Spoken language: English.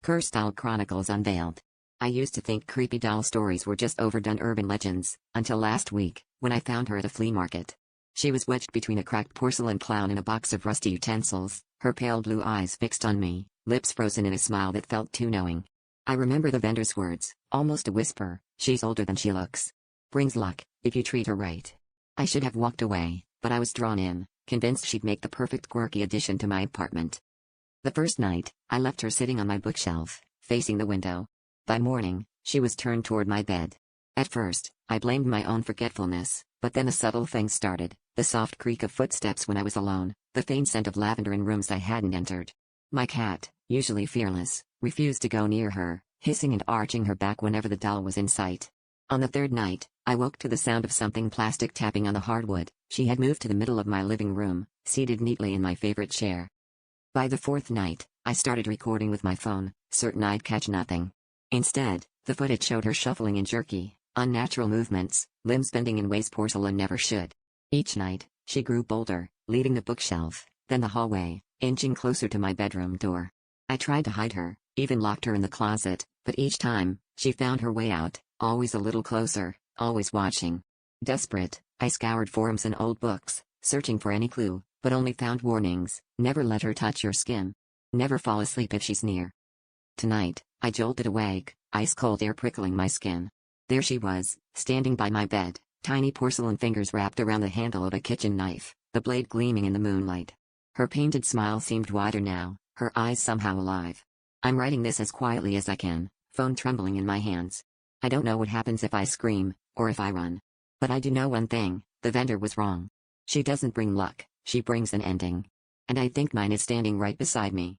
Cursed Doll Chronicles Unveiled. I used to think creepy doll stories were just overdone urban legends, until last week, when I found her at a flea market. She was wedged between a cracked porcelain clown and a box of rusty utensils, her pale blue eyes fixed on me, lips frozen in a smile that felt too knowing. I remember the vendor's words, almost a whisper, "She's older than she looks. Brings luck, if you treat her right." I should have walked away, but I was drawn in, convinced she'd make the perfect quirky addition to my apartment. The first night, I left her sitting on my bookshelf, facing the window. By morning, she was turned toward my bed. At first, I blamed my own forgetfulness, but then the subtle things started, the soft creak of footsteps when I was alone, the faint scent of lavender in rooms I hadn't entered. My cat, usually fearless, refused to go near her, hissing and arching her back whenever the doll was in sight. On the third night, I woke to the sound of something plastic tapping on the hardwood. She had moved to the middle of my living room, seated neatly in my favorite chair. By the fourth night, I started recording with my phone, certain I'd catch nothing. Instead, the footage showed her shuffling in jerky, unnatural movements, limbs bending in ways porcelain never should. Each night, she grew bolder, leaving the bookshelf, then the hallway, inching closer to my bedroom door. I tried to hide her, even locked her in the closet, but each time, she found her way out, always a little closer, always watching. Desperate, I scoured forums and old books, searching for any clue, but only found warnings: never let her touch your skin. Never fall asleep if she's near. Tonight, I jolted awake, ice-cold air prickling my skin. There she was, standing by my bed, tiny porcelain fingers wrapped around the handle of a kitchen knife, the blade gleaming in the moonlight. Her painted smile seemed wider now, her eyes somehow alive. I'm writing this as quietly as I can, phone trembling in my hands. I don't know what happens if I scream, or if I run. But I do know one thing: the vendor was wrong. She doesn't bring luck, she brings an ending. And I think mine is standing right beside me.